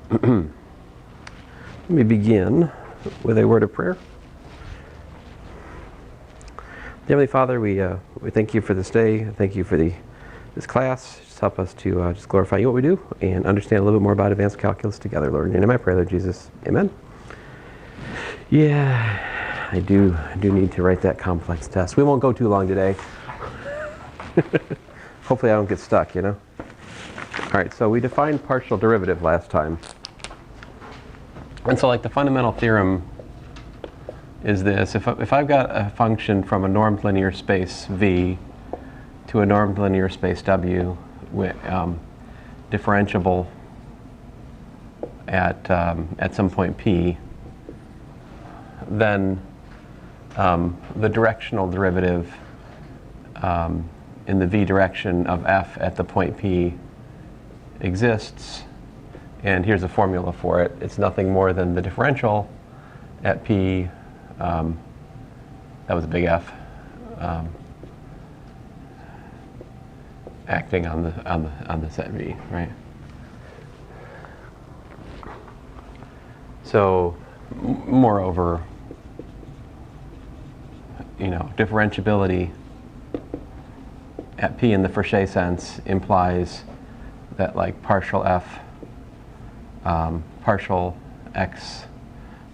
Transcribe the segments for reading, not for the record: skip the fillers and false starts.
Let me begin with a word of prayer. Heavenly Father, we thank you for this day. Thank you for this class. Just help us to just glorify you what we do and understand a little bit more about advanced calculus together, Lord. In your name I pray, Lord Jesus. Amen. Yeah, I do need to write that complex test. We won't go too long today. Hopefully I don't get stuck, you know. All right, so we defined partial derivative last time. And so like the fundamental theorem is this. If I've got a function from a normed linear space V to a normed linear space W with differentiable at some point P, then the directional derivative in the V direction of F at the point P exists, and here's a formula for it. It's nothing more than the differential at P, that was a big F, acting on the set V, right? So, moreover, you know, differentiability at P in the Fauché sense implies that like partial F, partial X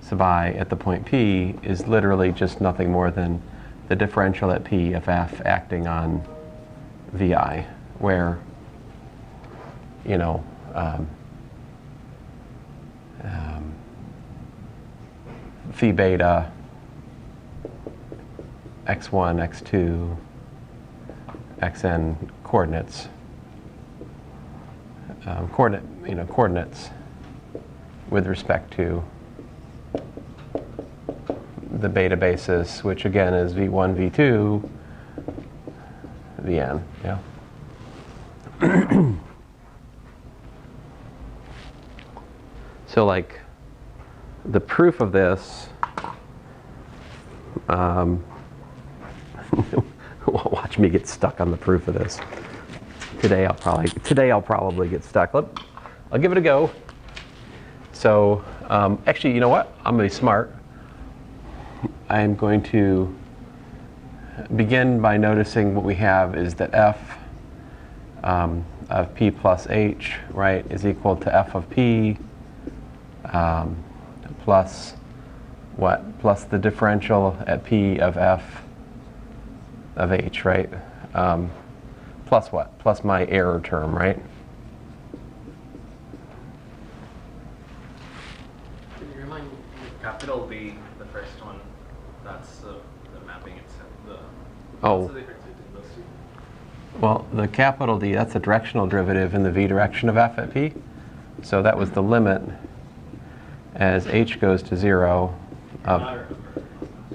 sub I at the point P is literally just nothing more than the differential at P of F acting on VI, where, you know, phi beta, x1, x2, xn coordinates, coordinates with respect to the beta basis, which again is v1, v2, vn. Yeah. So like the proof of this, watch me get stuck on the proof of this. Today I'll probably get stuck. I'll give it a go. So actually, you know what? I'm going to be smart. I'm going to begin by noticing what we have is that f of p plus h, right, is equal to f of p plus what? Plus the differential at p of f of h, right? Plus what? Plus my error term, right? Can you remind me, capital B, the first one, that's the mapping itself. What's the difference between those two? Well, the capital D, that's a directional derivative in the v direction of f at p. So that was the limit as h goes to 0 of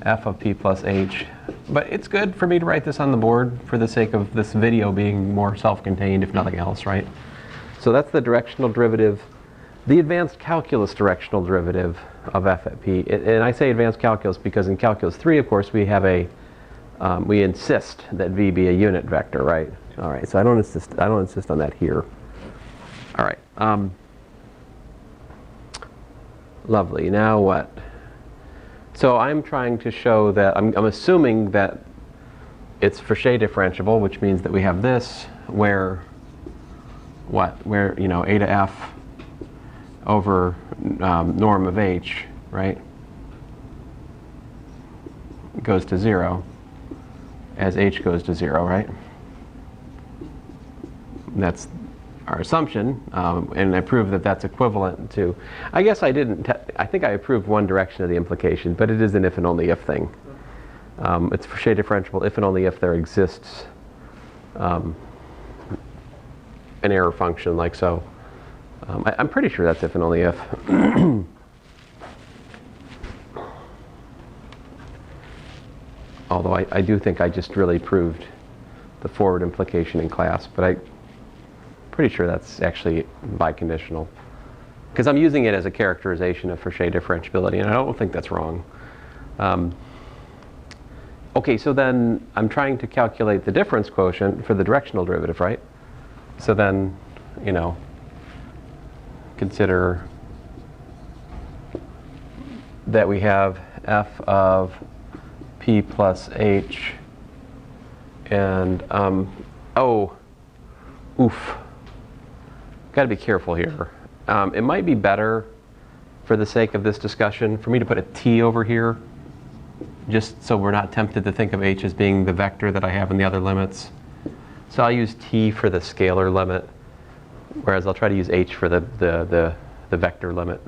f of p plus h. But it's good for me to write this on the board for the sake of this video being more self-contained, if nothing else, right? So that's the directional derivative, the advanced calculus directional derivative of f at p. And I say advanced calculus because in calculus 3, of course, we have we insist that v be a unit vector, right? All right. So I don't insist on that here. All right. Lovely. Now what? So I'm trying to show that, I'm assuming that it's Fauché differentiable, which means that we have this where, what? Where, you know, a to f over norm of h, right, goes to 0 as h goes to 0, right? That's our assumption, and I proved that that's equivalent to, I guess I didn't, I think I proved one direction of the implication, but it is an if and only if thing. It's Fauché differentiable if and only if there exists an error function like so. I'm pretty sure that's if and only if. Although I do think I just really proved the forward implication in class, but I'm pretty sure that's actually biconditional. Because I'm using it as a characterization of Fauché differentiability, and I don't think that's wrong. Okay, so then I'm trying to calculate the difference quotient for the directional derivative, right? So then, you know, consider that we have f of p plus h, and oh, oof, got to be careful here. It might be better, for the sake of this discussion, for me to put a t over here, just so we're not tempted to think of h as being the vector that I have in the other limits. So I'll use t for the scalar limit, whereas I'll try to use h for the vector limit.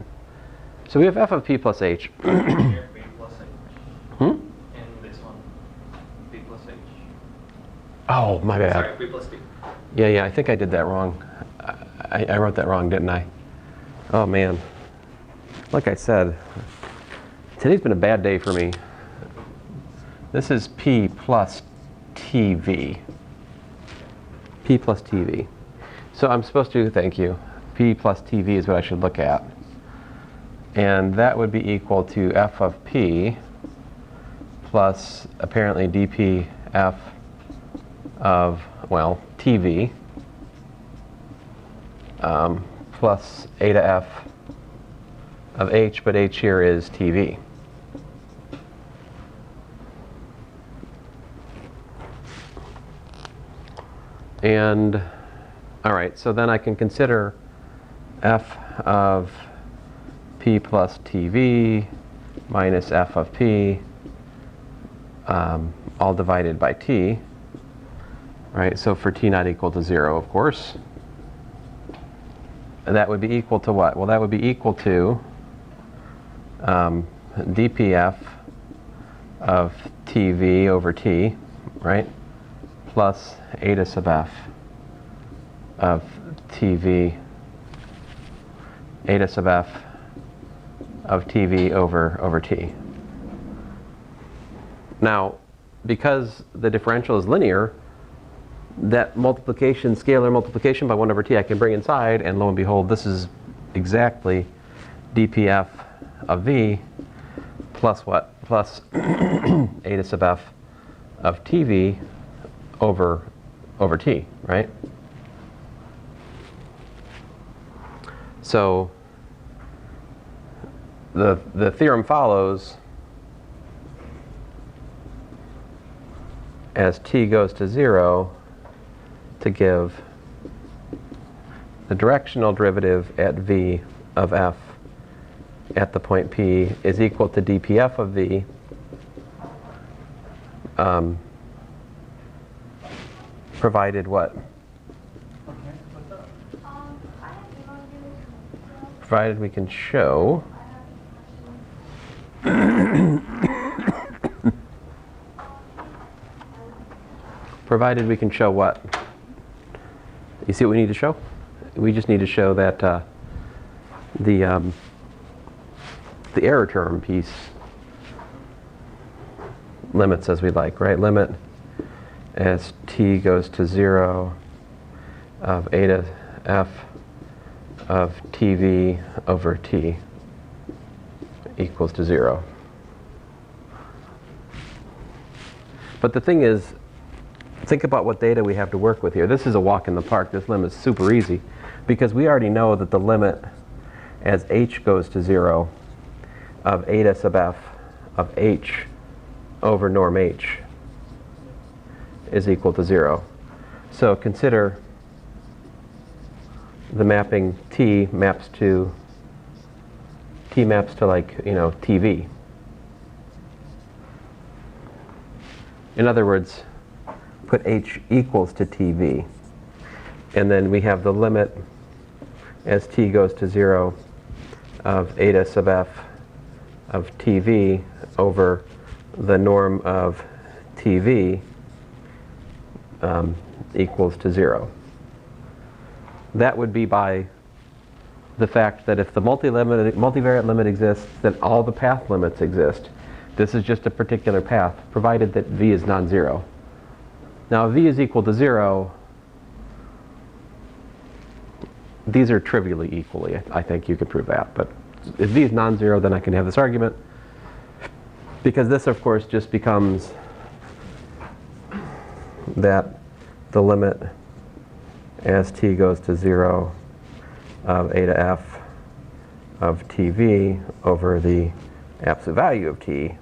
So we have f of p plus h. Here, p plus h. Hmm? And this one, p plus h. Oh, my bad. Sorry, p plus t. Yeah, I think I did that wrong. I wrote that wrong, didn't I? Oh, man. Like I said, today's been a bad day for me. This is p plus tv. P plus tv. So I'm supposed to, thank you, p plus tv is what I should look at. And that would be equal to f of p plus apparently dpf of, well, tv plus eta f of h, but h here is tv. And, all right, so then I can consider f of p plus tv minus f of p all divided by t, right? So for t not equal to 0, of course. And that would be equal to what? Well, that would be equal to dpf of tv over t, right? Plus eta sub f of tv, eta sub f of tv over t. Now, because the differential is linear, that multiplication, scalar multiplication by 1 over t, I can bring inside, and lo and behold, this is exactly dpf of v plus what? Plus eta sub f of tv over t, right? So the theorem follows as t goes to 0 to give the directional derivative at v of f at the point P is equal to dpf of v provided what? Provided we can show provided we can show what? You see what we need to show? We just need to show that the error term piece limits as we like, right? Limit as t goes to 0 of eta f of tv over t equals to 0. But the thing is, think about what data we have to work with here. This is a walk in the park. This limit is super easy because we already know that the limit as h goes to 0 of eta sub f of h over norm h is equal to 0. So consider the mapping t maps to like, you know, tv. In other words, put h equals to tv. And then we have the limit as t goes to 0 of eta sub f of tv over the norm of tv equals to 0. That would be by the fact that if the multivariate limit exists, then all the path limits exist. This is just a particular path, provided that v is non-zero. Now, if v is equal to 0, these are trivially equally. I think you could prove that. But if v is non-zero, then I can have this argument. Because this, of course, just becomes that the limit as t goes to 0 of eta f of tv over the absolute value of t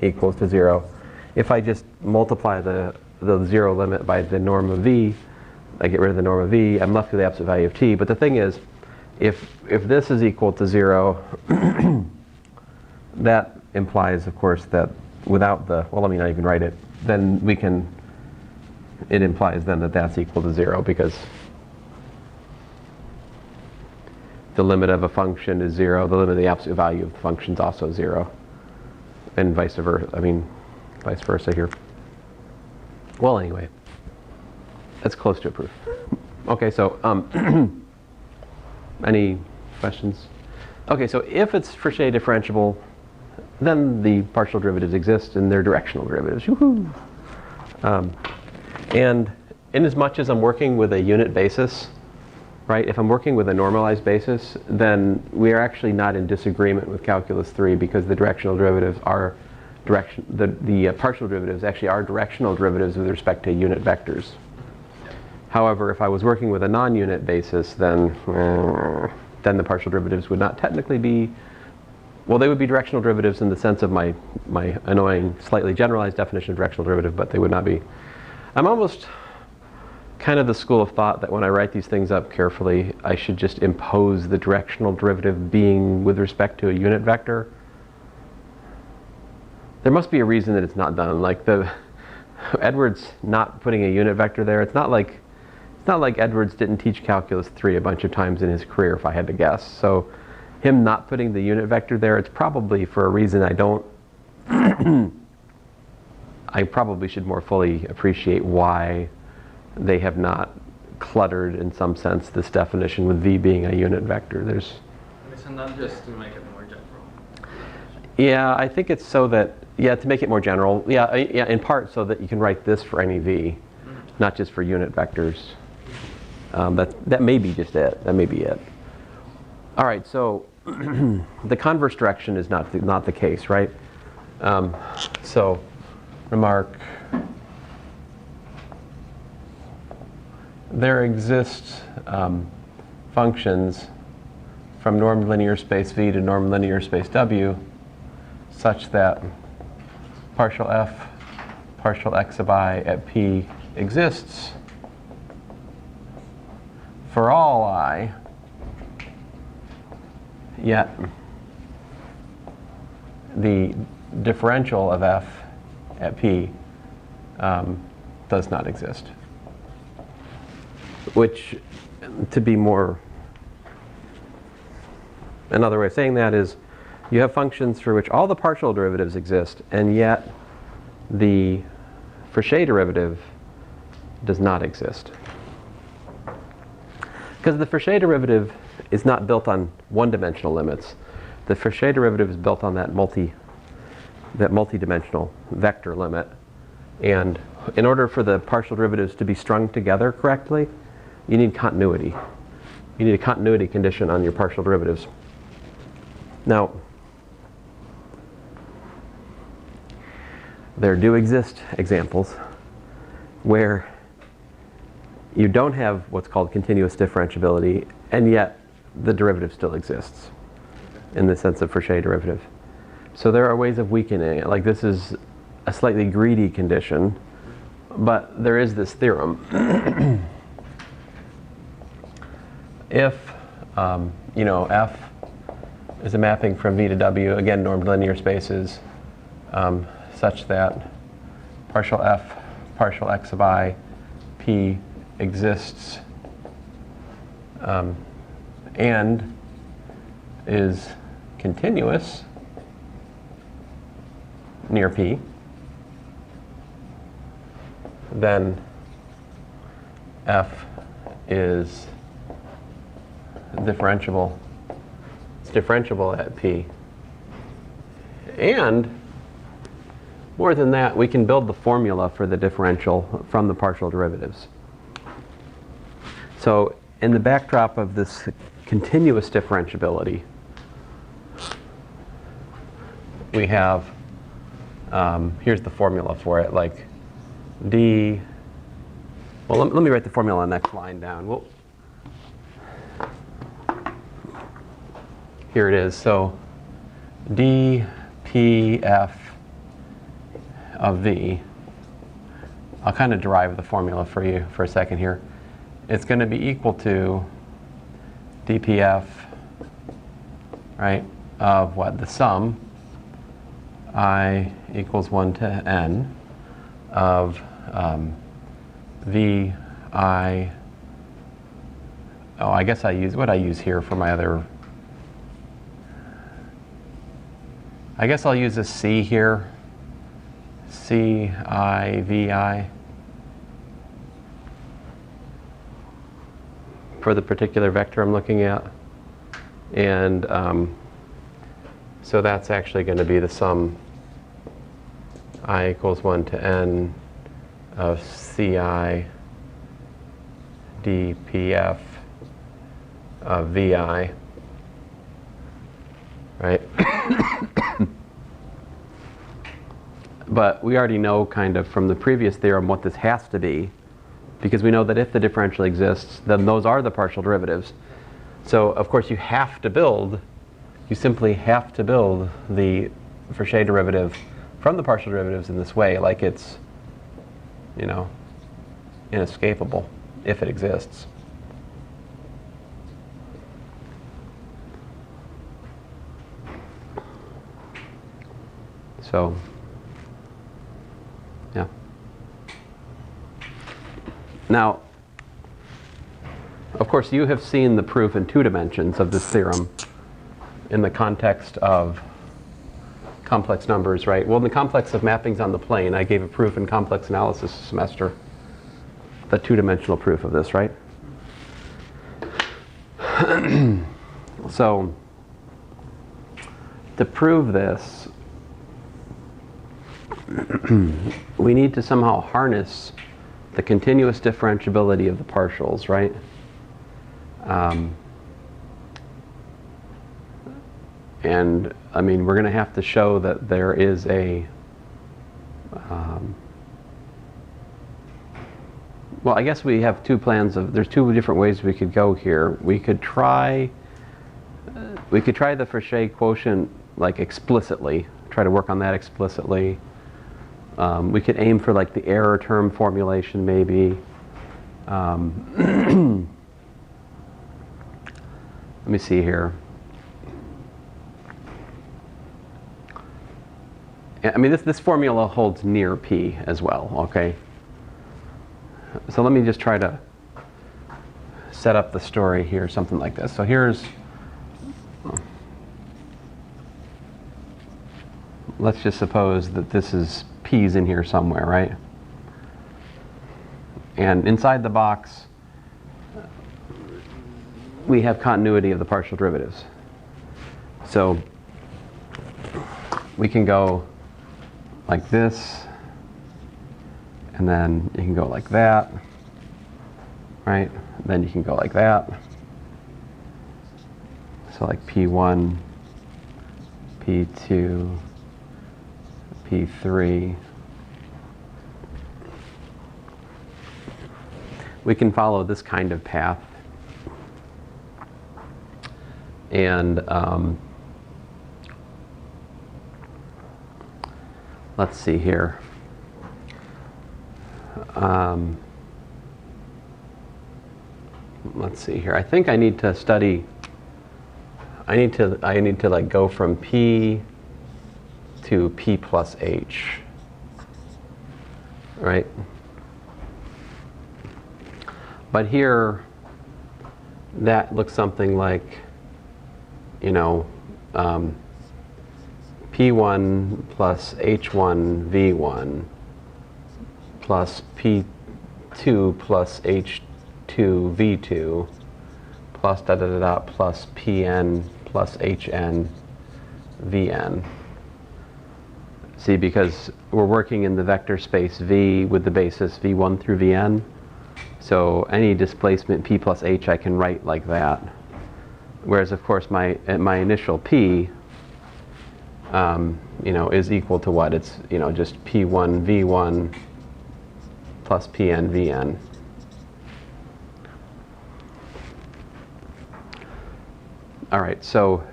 equals to 0. If I just multiply the 0 limit by the norm of v, I get rid of the norm of v, I'm left with the absolute value of t. But the thing is, if this is equal to 0, that implies, of course, that without the, well, let me not even write it, then we can, it implies then that that's equal to 0, because the limit of a function is 0, the limit of the absolute value of the function is also 0, and vice versa, vice versa here. Well, anyway, that's close to a proof. Okay, so any questions? Okay, so if it's Frechet differentiable, then the partial derivatives exist and they're directional derivatives. Woohoo! And in as much as I'm working with a unit basis, right, if I'm working with a normalized basis, then we are actually not in disagreement with calculus 3, because the directional derivatives are the partial derivatives actually are directional derivatives with respect to unit vectors. However, if I was working with a non-unit basis, then the partial derivatives would not technically be, well, they would be directional derivatives in the sense of my annoying, slightly generalized definition of directional derivative, but they would not be. I'm almost kind of the school of thought that when I write these things up carefully, I should just impose the directional derivative being with respect to a unit vector. There must be a reason that it's not done. Like Edwards not putting a unit vector there, it's not like Edwards didn't teach calculus 3 a bunch of times in his career, if I had to guess. So him not putting the unit vector there, it's probably for a reason I don't I probably should more fully appreciate why they have not cluttered, in some sense, this definition with v being a unit vector. There's, so not just to make it more general. Yeah, I think it's so that, yeah, to make it more general. Yeah, in part so that you can write this for any v, not just for unit vectors. That may be just it. That may be it. All right, so the converse direction is not the case, right? So remark, there exist functions from normed linear space V to normed linear space W such that partial f, partial x of I at P exists for all I, yet the differential of f at P does not exist. Which, to be more, another way of saying that is, you have functions for which all the partial derivatives exist, and yet the Frechet derivative does not exist. Because the Frechet derivative is not built on one-dimensional limits. The Frechet derivative is built on that multi-dimensional vector limit. And in order for the partial derivatives to be strung together correctly, you need continuity. You need a continuity condition on your partial derivatives. Now, there do exist examples where you don't have what's called continuous differentiability, and yet the derivative still exists in the sense of Frechet derivative. So there are ways of weakening it. Like, this is a slightly greedy condition, but there is this theorem. If f is a mapping from V to W, again normed linear spaces, such that partial f, partial x of I, P exists and is continuous near P, then f is differentiable. It's differentiable at P. And more than that, we can build the formula for the differential from the partial derivatives. So in the backdrop of this continuous differentiability, we have, here's the formula for it, like d, well, let me write the formula on the next line down. Here it is. So d pf of v, I'll kind of derive the formula for you for a second here. It's going to be equal to dpf, right, of what? The sum I equals 1 to n of vi. Oh, I guess I use what I use here for my other. I guess I'll use a c here. C I V I for the particular vector I'm looking at, and so that's actually going to be the sum I equals 1 to n of Ci dpf of Vi, right? But we already know kind of from the previous theorem what this has to be, because we know that if the differential exists, then those are the partial derivatives. So of course you simply have to build the Fauché derivative from the partial derivatives in this way, like it's, inescapable if it exists. So, yeah. Now, of course, you have seen the proof in 2 dimensions of this theorem in the context of complex numbers, right? Well, in the complex of mappings on the plane, I gave a proof in complex analysis this semester, the 2-dimensional proof of this, right? So, to prove this, we need to somehow harness the continuous differentiability of the partials, right? And I mean, we're going to have to show that there is a well, I guess we have 2 plans of, there's 2 different ways we could go here. We could try the Fauché quotient like explicitly, try to work on that explicitly. We could aim for like the error term formulation maybe. Let me see here. I mean, this formula holds near p as well, okay? So let me just try to set up the story here, something like this. So here's, let's just suppose that this is p's in here somewhere, right? And inside the box, we have continuity of the partial derivatives. So we can go like this, and then you can go like that, right? Then you can go like that. So like P1, P2, P3. We can follow this kind of path. And let's see here. Let's see here. I think I need to study. I need to like go from P to P plus H, right? But here, that looks something like, P1 plus H1 V1 plus P2 plus H2 V2 plus da da da da plus Pn plus Hn Vn. See, because we're working in the vector space V with the basis V1 through Vn, so any displacement P plus H I can write like that. Whereas, of course, my initial P, is equal to what? It's, just P1 V1 plus Pn Vn. All right, so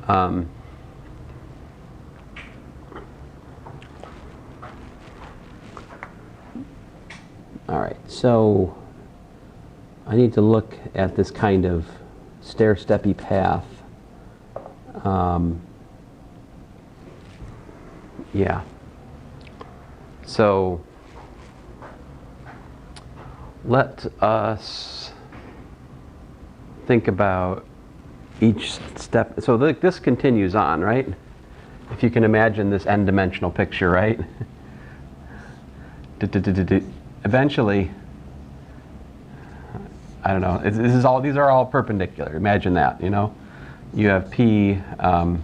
Um, all right, so I need to look at this kind of stair-steppy path. Yeah. So let us think about each step. So this continues on, right? If you can imagine this n-dimensional picture, right? Eventually, I don't know. These are all perpendicular. Imagine that. You know, you have p n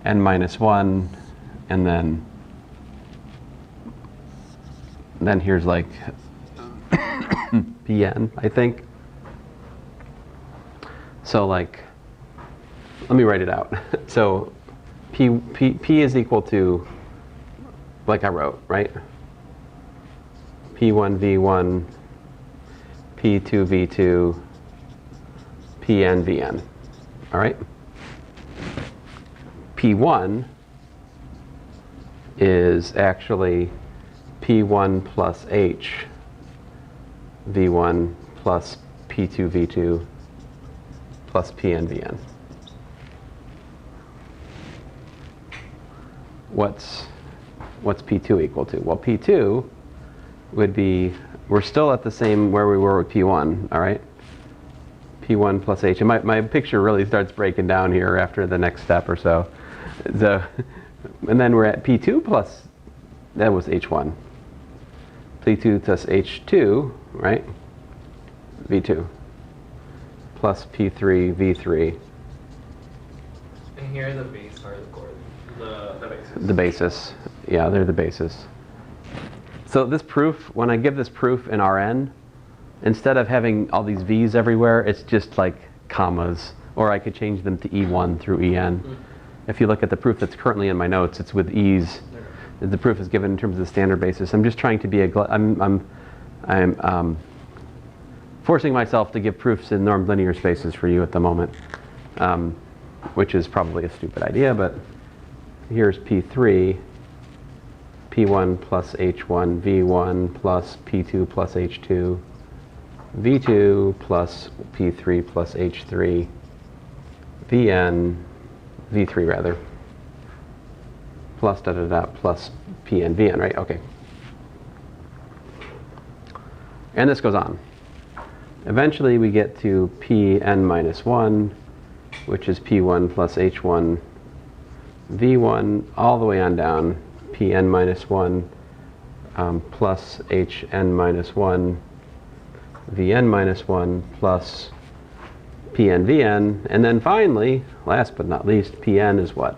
minus 1, and then here's like pn, I think. So like, let me write it out. So p is equal to, like I wrote, right? p1 v1, p2 v2, pn vn. All right? p1 is actually p1 plus h v1 plus p2 v2 plus pn vn. What's p2 equal to? Well, p2 would be, we're still at the same where we were with p1, all right? p1 plus h. And my picture really starts breaking down here after the next step or so. And then we're at p2 plus, that was h1. p2 plus h2, right? v2 plus p3 v3. And here the base are the coordinates, the basis. The basis. Yeah, they're the basis. So this proof, when I give this proof in Rn, instead of having all these v's everywhere, it's just like commas. Or I could change them to e1 through en. Mm-hmm. If you look at the proof that's currently in my notes, it's with e's. The proof is given in terms of the standard basis. I'm just trying to be I'm forcing myself to give proofs in normed linear spaces for you at the moment, which is probably a stupid idea, but here's p3, p1 plus h1, v1 plus p2 plus h2, v2 plus p3 plus h3, v3 rather, plus plus pn vn, right? Okay. And this goes on. Eventually we get to pn minus 1, which is p1 plus h1, v1, all the way on down, pn minus 1 plus hn minus 1, vn minus 1 plus pn vn, and then finally, last but not least, pn is what?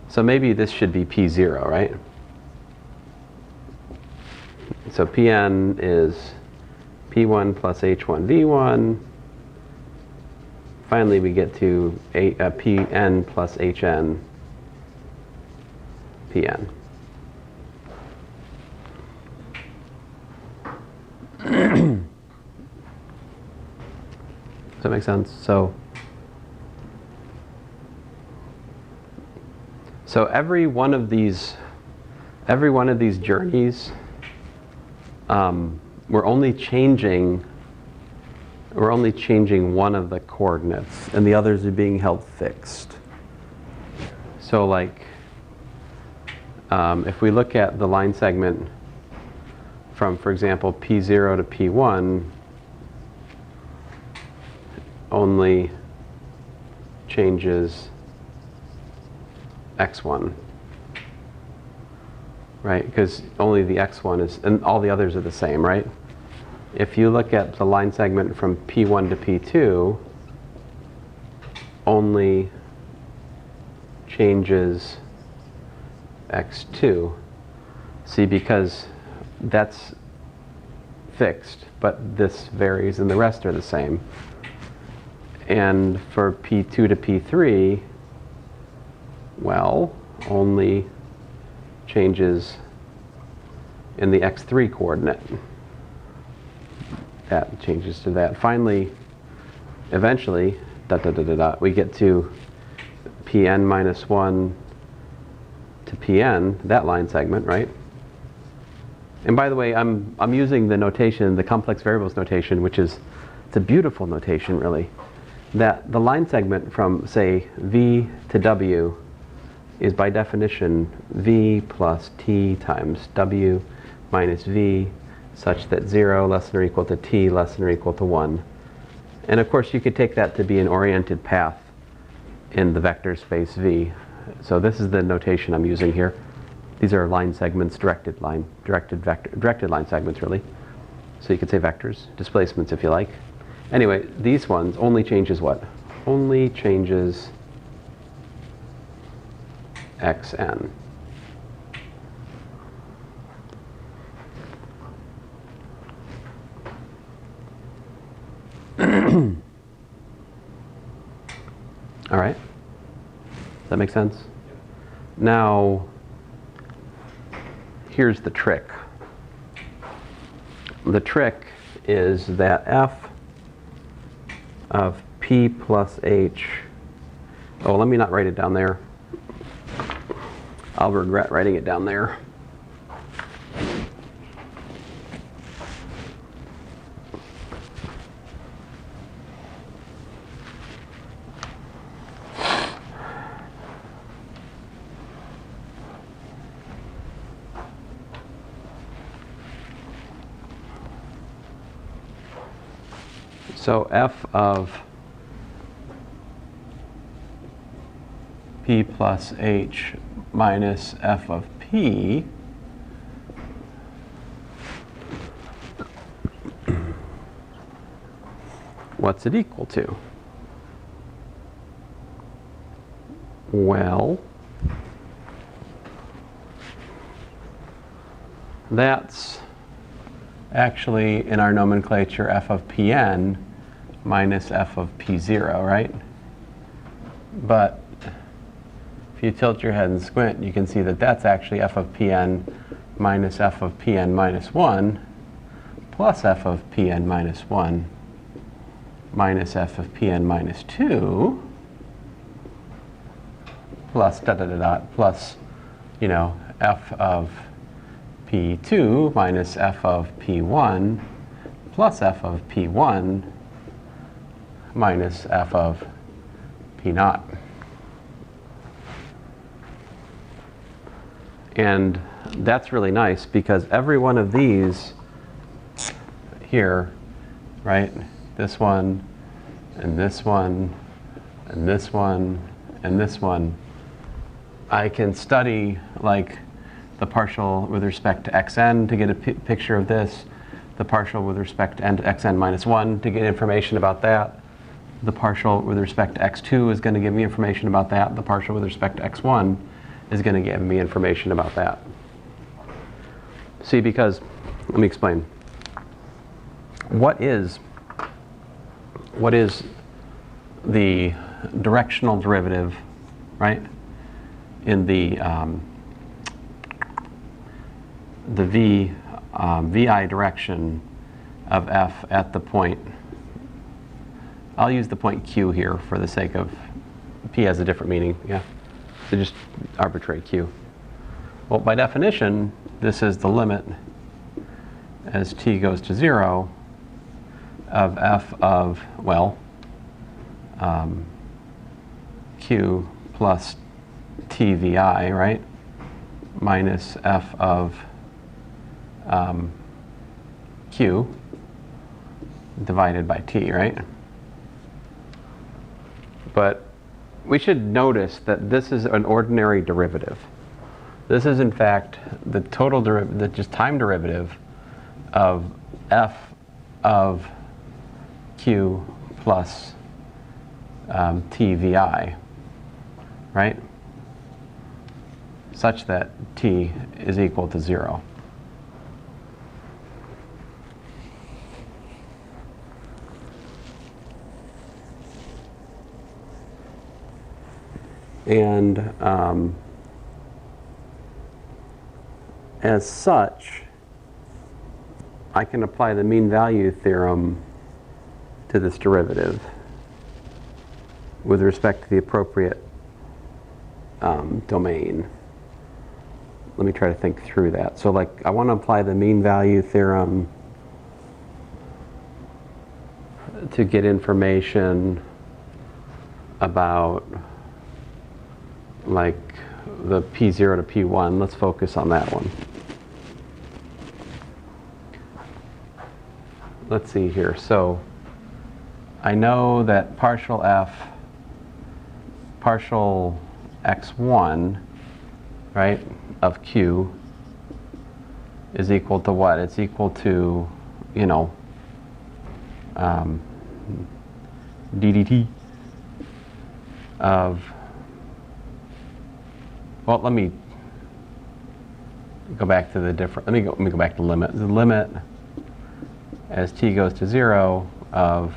So maybe this should be p0, right? So pn is p1 plus h1 v1. Finally, we get to pn plus hn pn. Does that make sense? So every one of these journeys, we're only changing one of the coordinates, and the others are being held fixed. So like, if we look at the line segment from, for example, P0 to P1, only changes x1, right? Because only the x1 is, and all the others are the same, right? If you look at the line segment from P1 to P2, only changes x2. See, because that's fixed, but this varies and the rest are the same. And for P2 to P3, well, only changes in the x3 coordinate. That changes to that. Finally, eventually, we get to Pn minus 1 to Pn, that line segment, right? And by the way, I'm using the notation, the complex variables notation, which is, it's a beautiful notation, really. That the line segment from, say, V to W is by definition V plus T times W minus V, such that 0 less than or equal to T less than or equal to 1. And of course, you could take that to be an oriented path in the vector space V. So this is the notation I'm using here. These are line segments, directed line segments, really. So you could say vectors, displacements if you like. Anyway, these ones only changes what? Only changes xn. All right. Does that make sense? Now, here's the trick. The trick is that f of p plus h, oh, let me not write it down there. I'll regret writing it down there. So f of p plus h minus f of p what's it equal to? Well, that's actually in our nomenclature f of Pn minus f of P0, right? But if you tilt your head and squint, you can see that that's actually f of Pn minus f of Pn minus 1 plus f of Pn minus 1 minus f of Pn minus 2 plus plus, you know, f of P2 minus f of P1 plus f of P1 minus f of P naught. And that's really nice because every one of these here, right, this one, and this one, and this one, and this one, I can study like the partial with respect to xn to get a picture of this, the partial with respect to xn minus 1 to get information about that, the partial with respect to x2 is going to give me information about that, the partial with respect to x1 is going to give me information about that. See, because, let me explain. What is the directional derivative, right, in the vi direction of f at the point, I'll use the point q here for the sake of, p has a different meaning, yeah? So just arbitrary q. Well, by definition, this is the limit as t goes to 0 of f of, well, q plus tvi, right, minus f of q divided by t, right? But we should notice that this is an ordinary derivative. This is in fact the total derivative, the just time derivative of f of q plus tvi, right? Such that t is equal to 0. And as such, I can apply the mean value theorem to this derivative. with respect to the appropriate domain. Let me try to think through that. So like I want to apply the mean value theorem to get information about like the P0 to P1. Let's focus on that one. Let's see here. So I know that partial f, partial x1, right, of q is equal to what? It's equal to, you know, ddt of, well, let me go back to the different, let me go back to limit. The limit as t goes to 0 of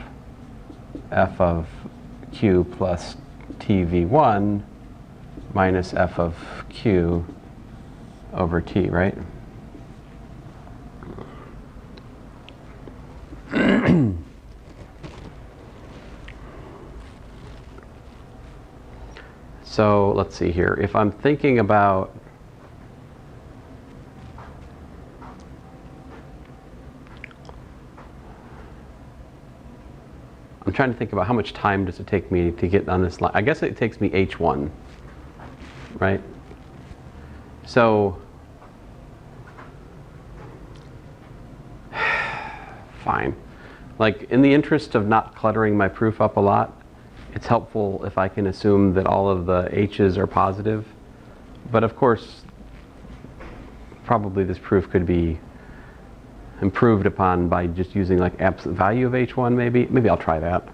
f of q plus tv1 minus f of q over t, right? So let's see here. If I'm thinking about I'm trying to think about how much time does it take me to get on this line. I guess it takes me h1, right? So fine. Like in the interest of not cluttering my proof up a lot, it's helpful if I can assume that all of the h's are positive. But of course, probably this proof could be improved upon by just using like absolute value of h1 maybe. Maybe I'll try that.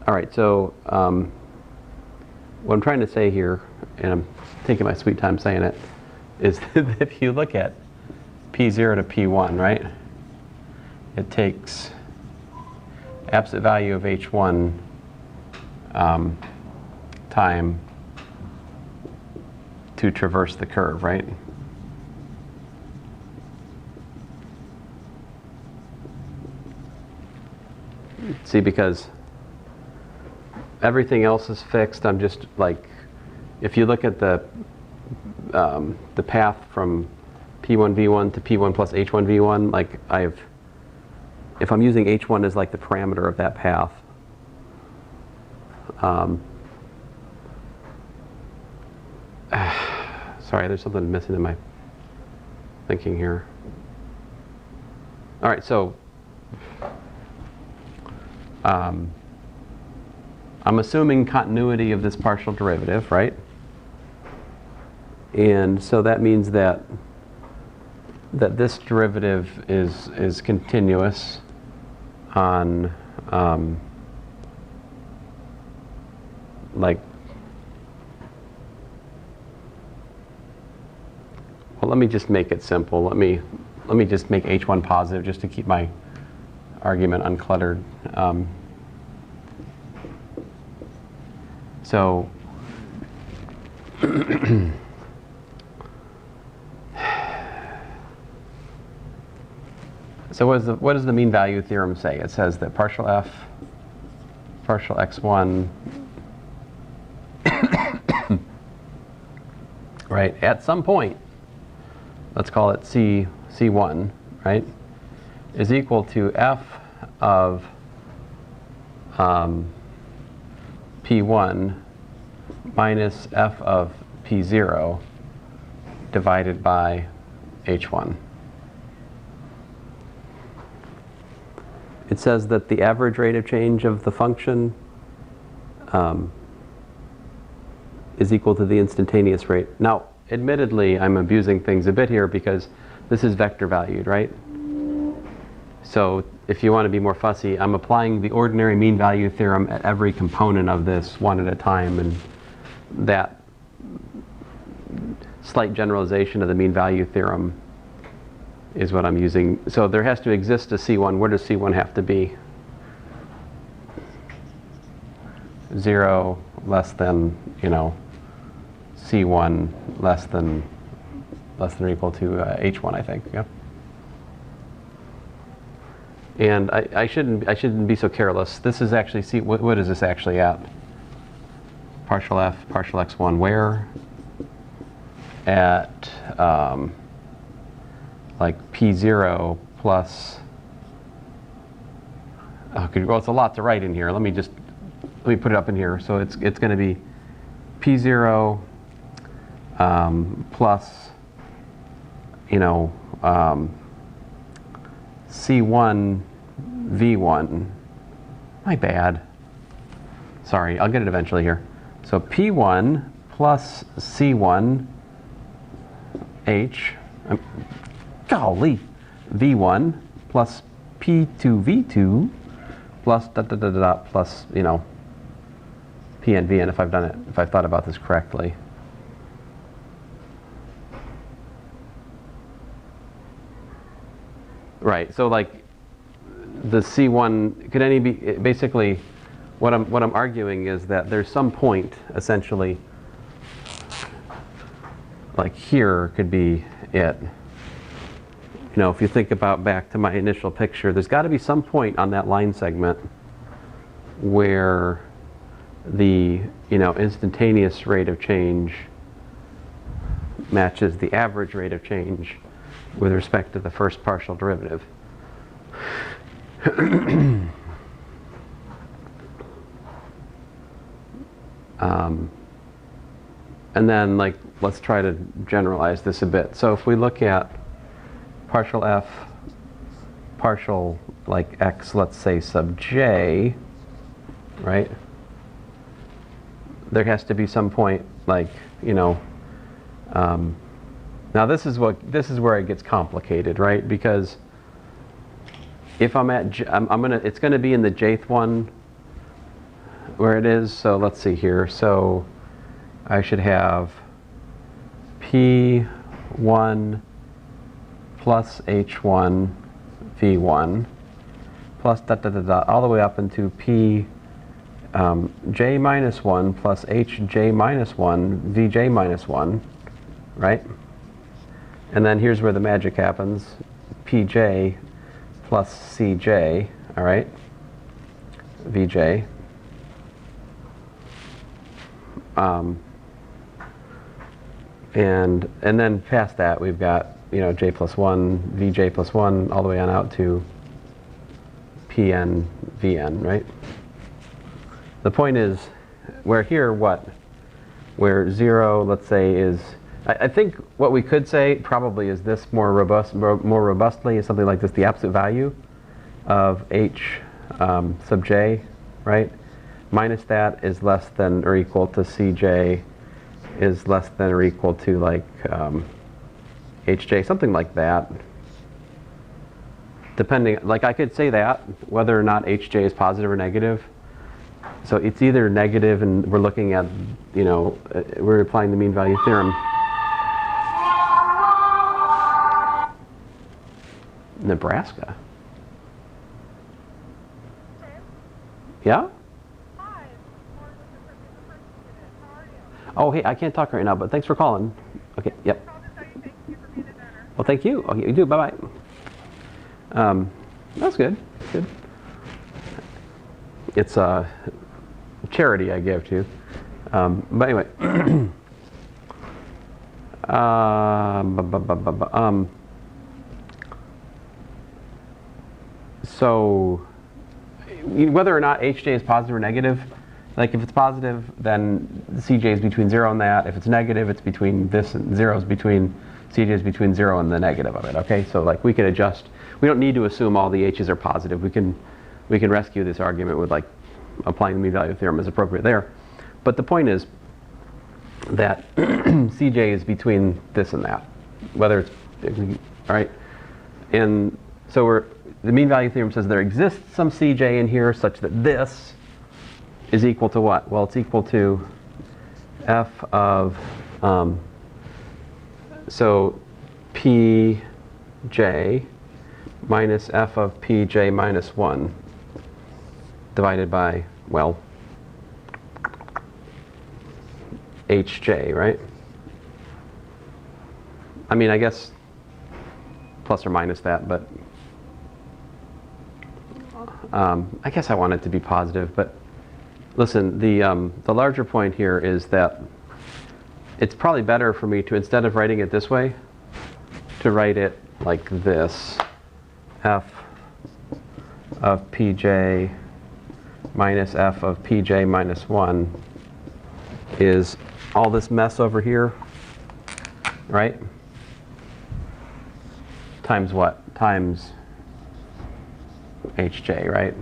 All right, so what I'm trying to say here, and I'm taking my sweet time saying it, is that if you look at P0 to P1, right, it takes absolute value of h1 time to traverse the curve, right? See, because everything else is fixed, I'm just like, if you look at the path from P1V1 to P1 plus H1V1, like if I'm using H1 as like the parameter of that path, sorry, there's something missing in my thinking here. All right, so I'm assuming continuity of this partial derivative, right? And so that means that this derivative is continuous on like, well, let me just make it simple. Let me just make h1 positive just to keep my argument uncluttered. So so what does the mean value theorem say? It says that partial f, partial x1, right, at some point, let's call it C1, right, is equal to f of P1 minus f of P0 divided by H1. It says that the average rate of change of the function is equal to the instantaneous rate. Now, admittedly, I'm abusing things a bit here because this is vector valued, right? So if you want to be more fussy, I'm applying the ordinary mean value theorem at every component of this one at a time, and that slight generalization of the mean value theorem is what I'm using. So there has to exist a C1. Where does C1 have to be? 0 less than, you know, C1 less than or equal to H1, I think. Yeah. And I shouldn't be so careless. This is actually, what is this actually at? partial f, partial x1 where? At like p0 plus, okay, well, it's a lot to write in here. Let me put it up in here. So it's going to be p0 plus, you know, c1 v1. My bad. Sorry, I'll get it eventually here. So p1 plus c1 h, golly, v1 plus p2 v2 plus dot dot dot dot plus, you know, p and vn, if I've thought about this correctly. Right. So like the c1 could any be basically what I'm arguing is that there's some point essentially like here could be it. You know, if you think about back to my initial picture, there's got to be some point on that line segment where the, you know, instantaneous rate of change matches the average rate of change with respect to the first partial derivative. And then, like, let's try to generalize this a bit. So if we look at partial f, partial, like, x, let's say, sub j, right? There has to be some point, like, you know, now this is where it gets complicated, right? Because if I'm at, it's gonna be in the jth one where it is. So let's see here. So I should have p1 plus h1 v1 plus dot dot dot dot all the way up into p j minus 1 plus hj minus 1 vj minus 1, right? And then here's where the magic happens. pj plus cj, all right? vj. And then past that we've got, you know, j plus 1, vj plus 1, all the way on out to pn, vn, right? The point is, where here, what? Where 0, let's say, is, I think what we could say probably is this more robustly is something like this, the absolute value of h sub j, right? Minus that is less than or equal to cj is less than or equal to, like, hj, something like that. Depending, like, I could say that, whether or not hj is positive or negative. So it's either negative, and we're looking at, you know, we're applying the mean value theorem. Nebraska. Yeah? Oh, hey, I can't talk right now, but thanks for calling. Okay, yep. Well, thank you. Okay, you do. Bye-bye. That's good. Good. It's a charity I give to. But anyway. So whether or not hj is positive or negative, like if it's positive, then cj is between 0 and that. If it's negative, it's between this and 0 is between, cj is between 0 and the negative of it, okay? So like we can adjust. We don't need to assume all the h's are positive. We can rescue this argument with, like, applying the mean value theorem as appropriate there. But the point is that cj is between this and that, whether it's, all right? And so the mean value theorem says there exists some cj in here such that this is equal to what? Well, it's equal to f of, so pj minus f of pj minus 1 divided by, well, hj, right? I mean, I guess plus or minus that, but I guess I want it to be positive, but listen, the larger point here is that it's probably better for me to, instead of writing it this way, to write it like this. F of pj minus f of pj minus 1 is all this mess over here, right? Times what? Times hj, right?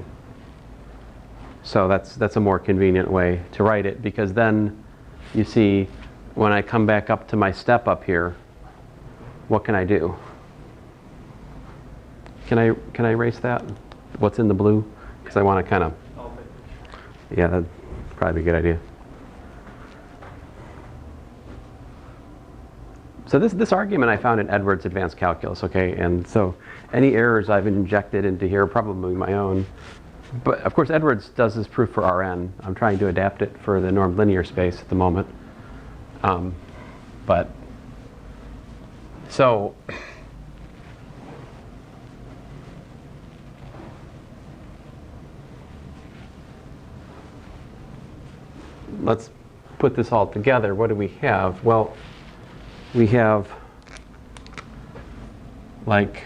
So that's a more convenient way to write it, because then you see when I come back up to my step up here, what can I do? Can I erase that? What's in the blue? Because I want to kind of, yeah, that'd probably be a good idea. So this argument I found in Edwards Advanced Calculus, okay, and so any errors I've injected into here are probably my own. But of course Edwards does this proof for Rn. I'm trying to adapt it for the normed linear space at the moment. But so let's put this all together. What do we have? Well, we have, like,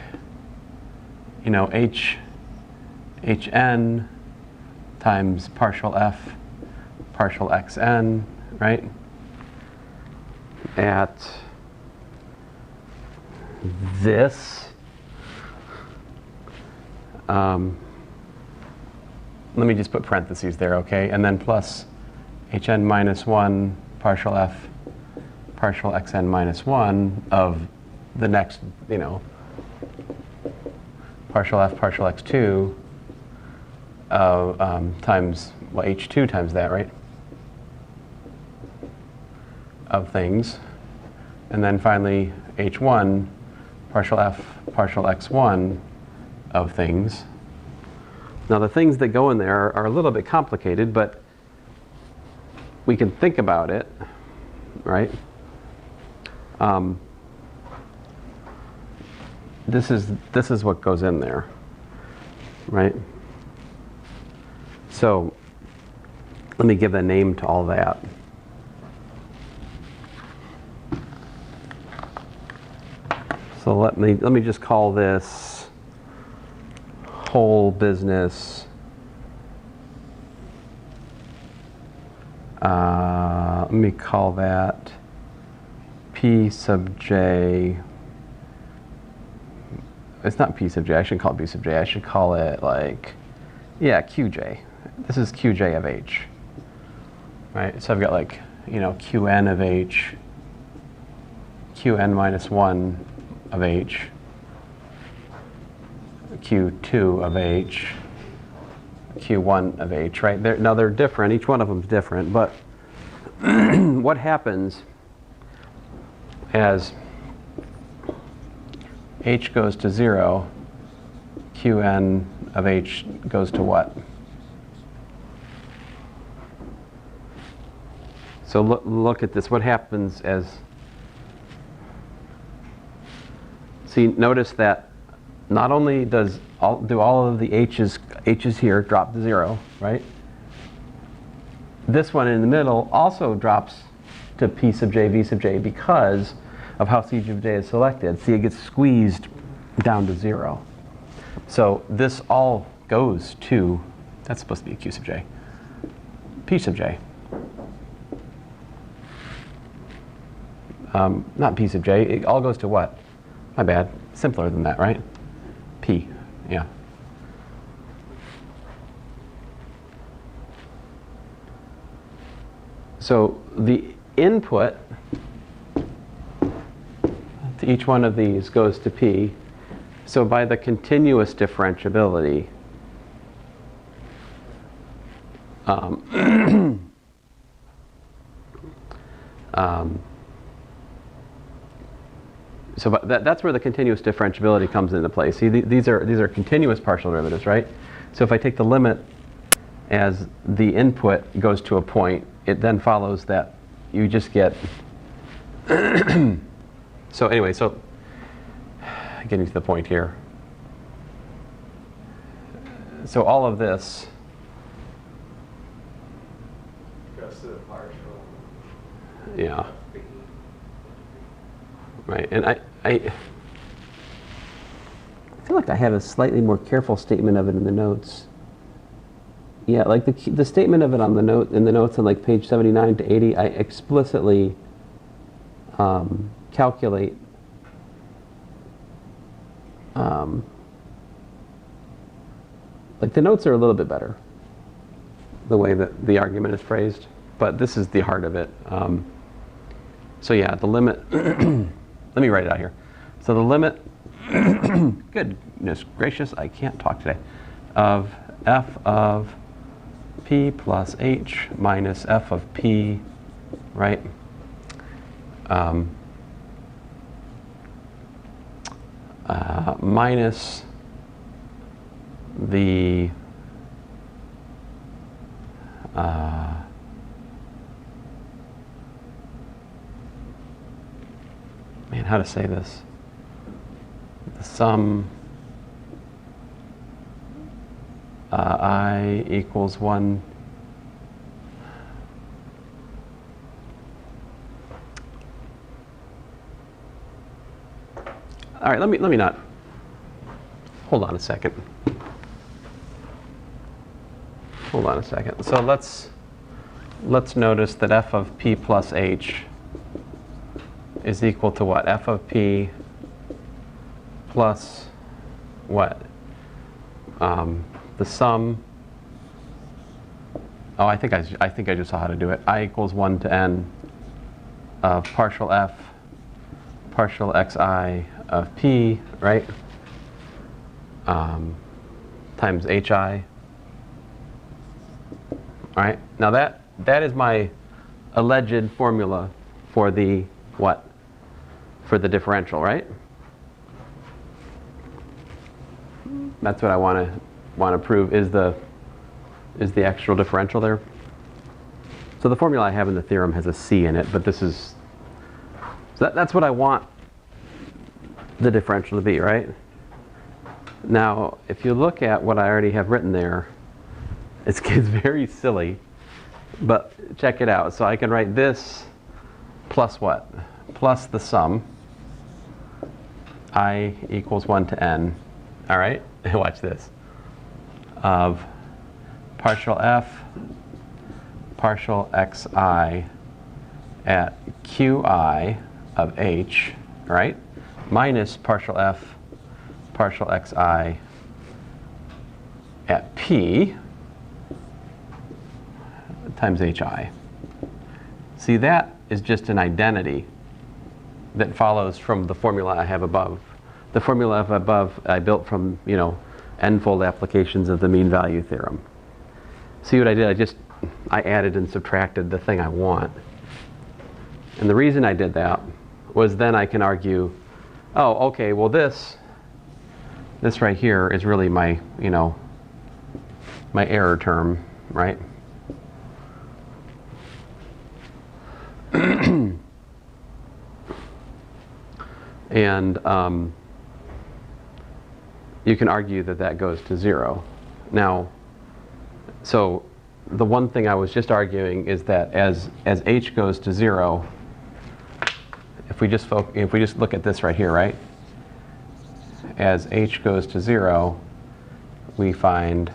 you know, hn times partial f partial xn, right? At this, let me just put parentheses there, okay? And then plus hn minus 1 partial f partial xn minus 1 of the next, you know, partial f partial x2 times, well, h2 times that, right? Of things. And then finally h1 partial f partial x1 of things. Now the things that go in there are a little bit complicated, but we can think about it, right? This is what goes in there, right? So let me give a name to all that. So let me just call this whole business. Let me call that P sub j. It's not P sub j. I shouldn't call it P sub j. I should call it, like, yeah, Qj. This is Qj of h. Right? So I've got, like, you know, Qn of h, Qn minus 1 of h, Q2 of h, Q1 of h, right? Now they're different. Each one of them is different. But what happens as h goes to 0, Qn of h goes to what? So look at this. What happens as... See, notice that not only do all of the h's here drop to 0, right? This one in the middle also drops to P sub j, V sub j because of how C sub j is selected. See, it gets squeezed down to 0. So this all goes to, that's supposed to be a Q sub j, P sub j. Not P sub j, it all goes to what? My bad, simpler than that, right? P, yeah. So the input to each one of these goes to P. So by the continuous differentiability, so that's where the continuous differentiability comes into play. See, these are continuous partial derivatives, right? So if I take the limit as the input goes to a point, it then follows that you just get... So anyway, so getting to the point here. So all of this to the partial. Yeah. Right, and I feel like I have a slightly more careful statement of it in the notes. Yeah, like the statement of it on the note in the notes on like page 79 to 80, I explicitly calculate like the notes are a little bit better, the way that the argument is phrased, but this is the heart of it. So yeah, the limit, let me write it out here. So the limit, goodness gracious, I can't talk today, of f of p plus h minus f of p, right? Minus the man, how to say this? The sum I equals 1. All right, let me not. Hold on a second. Hold on a second. So let's notice that f of p plus h is equal to what? F of p plus what? The sum. Oh, I think I just saw how to do it. I equals 1 to n of partial f partial xi of p, right? Times hi. All right. Now that is my alleged formula for the what? For the differential, right? That's what I want to prove is the actual differential there. So the formula I have in the theorem has a c in it, but this is that's what I want the differential to be, right? Now, if you look at what I already have written there, it gets very silly, but check it out. So I can write this plus what? Plus the sum, I equals 1 to n, all right? Watch this, of partial f partial xi at qi of h, right? Minus partial f partial xi at p times hi. See, that is just an identity that follows from the formula I have above. The formula above I built from, n-fold applications of the mean value theorem. See what I did? I added and subtracted the thing I want. And the reason I did that was then I can argue, oh, okay, well this right here is really my, my error term, right? And you can argue that goes to 0. Now, so the one thing I was just arguing is that as h goes to 0, if we just look at this right here, right? As h goes to 0, we find,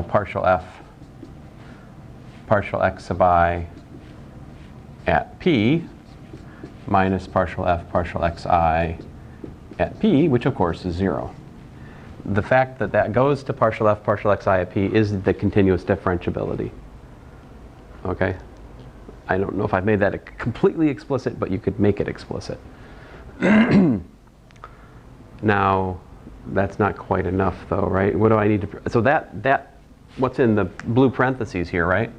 partial f partial x sub I at p minus partial f partial xi at p, which of course is 0. The fact that goes to partial f partial xi at p is the continuous differentiability. Okay? I don't know if I've made that completely explicit, but you could make it explicit. Now, that's not quite enough though, right? What do I need to, so that what's in the blue parentheses here, right?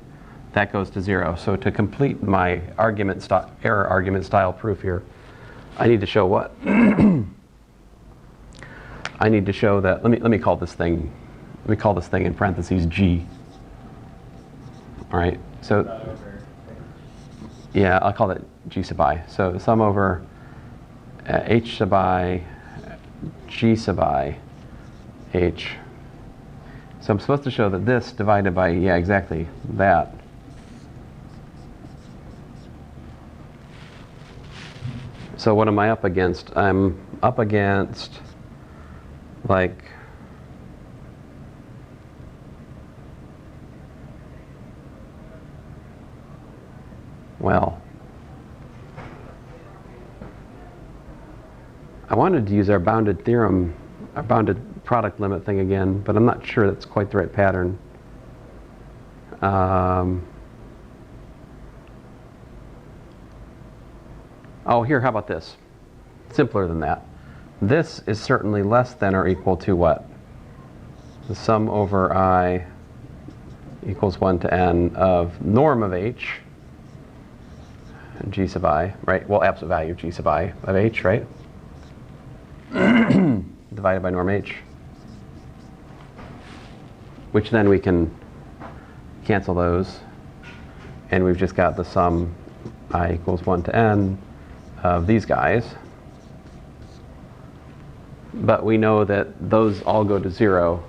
That goes to 0. So to complete my error argument style proof here, I need to show what? I need to show that, let me call this thing in parentheses G. All right, so, yeah, I'll call it G sub I. So sum over H sub I, G sub I, H, So I'm supposed to show that this divided by, yeah, exactly, that. So what am I up against? I'm up against, like, well, I wanted to use our bounded theorem, our bounded product limit thing again, but I'm not sure that's quite the right pattern. Oh, here, how about this? Simpler than that. This is certainly less than or equal to what? The sum over I equals 1 to n of norm of h, g sub I, right? Well, absolute value of g sub I of h, right? Divided by norm h. Which then we can cancel those, and we've just got the sum I equals 1 to n of these guys. But we know that those all go to 0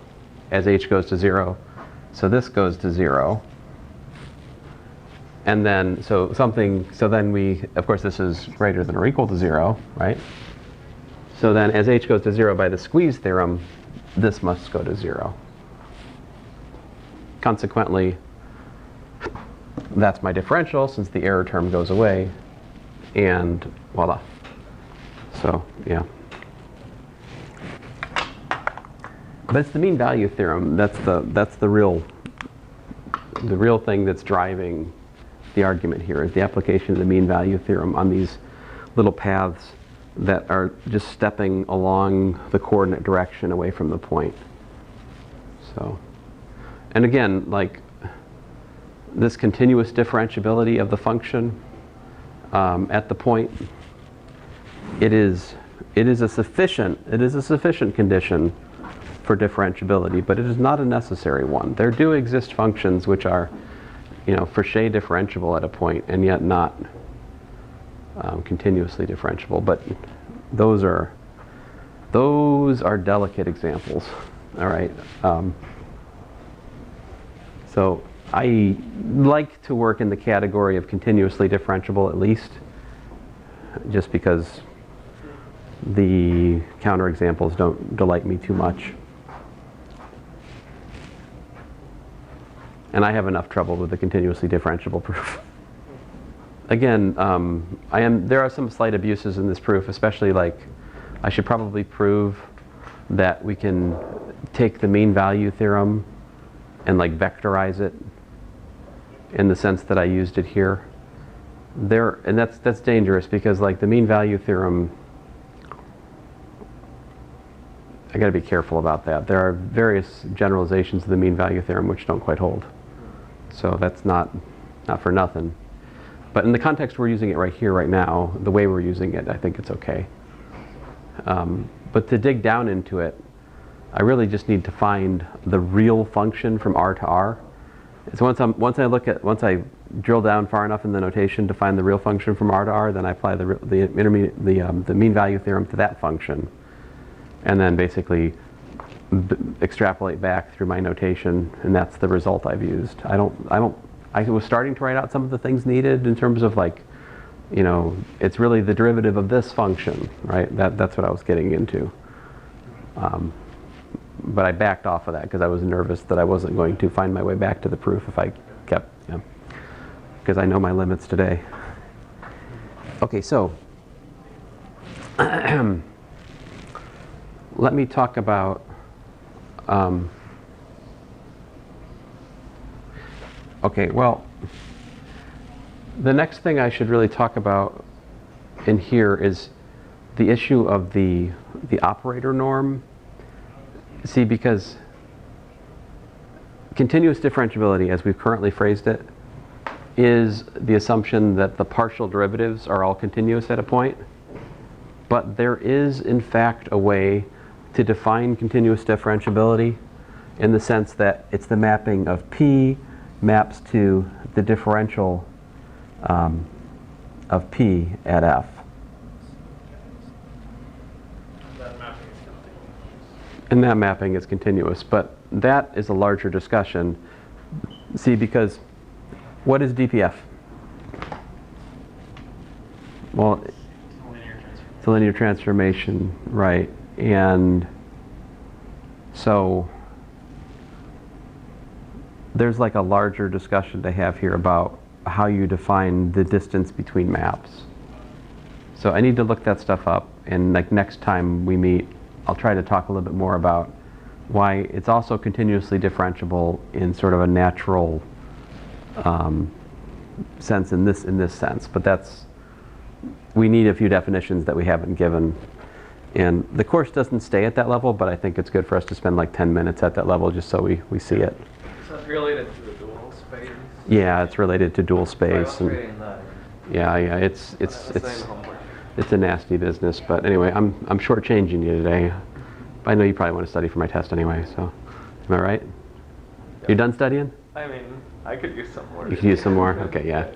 as h goes to 0. So this goes to 0. And then, so then we, of course this is greater than or equal to 0, right? So then as h goes to 0 by the squeeze theorem, this must go to 0. Consequently, that's my differential since the error term goes away, and voila. So, yeah. But it's the mean value theorem. That's the real thing that's driving the argument here, is the application of the mean value theorem on these little paths that are just stepping along the coordinate direction away from the point. So, and again, like this continuous differentiability of the function at the point, it is a sufficient condition for differentiability, but it is not a necessary one. There do exist functions which are, for Shea differentiable at a point and yet not continuously differentiable, but those are delicate examples. All right. So I like to work in the category of continuously differentiable at least, just because the counterexamples don't delight me too much. And I have enough trouble with the continuously differentiable proof. Again, there are some slight abuses in this proof, especially like I should probably prove that we can take the mean value theorem and like vectorize it in the sense that I used it here. And that's dangerous because like the mean value theorem, I got to be careful about that. There are various generalizations of the mean value theorem which don't quite hold. So that's not for nothing. But in the context we're using it right here, right now, the way we're using it, I think it's okay. But to dig down into it, I really just need to find the real function from R to R. So once I drill down far enough in the notation to find the real function from R to R, then I apply the mean value theorem to that function, and then basically extrapolate back through my notation, and that's the result I've used. I was starting to write out some of the things needed in terms of like, it's really the derivative of this function, right? That's what I was getting into. But I backed off of that because I was nervous that I wasn't going to find my way back to the proof if I kept, because I know my limits today. Okay, so let me talk about okay, well, the next thing I should really talk about in here is the issue of the operator norm. See, because continuous differentiability, as we've currently phrased it, is the assumption that the partial derivatives are all continuous at a point. But there is, in fact, a way to define continuous differentiability in the sense that it's the mapping of P maps to the differential of P at F. That mapping is And that mapping is continuous, but that is a larger discussion. See, because what is DPF? Well, it's a linear transformation, right? And so there's like a larger discussion to have here about how you define the distance between maps. So I need to look that stuff up, and like next time we meet, I'll try to talk a little bit more about why it's also continuously differentiable in sort of a natural sense in this sense. But that's, we need a few definitions that we haven't given. And the course doesn't stay at that level, but I think it's good for us to spend like 10 minutes at that level just so we see it. So it's related to the dual space? Yeah, it's related to dual space. Sorry, I was And reading that. yeah, it's a nasty business. But anyway, I'm shortchanging you today. I know you probably want to study for my test anyway, so am I right? Yep. You done studying? I mean, I could use some more. You could use some more? Okay, yeah.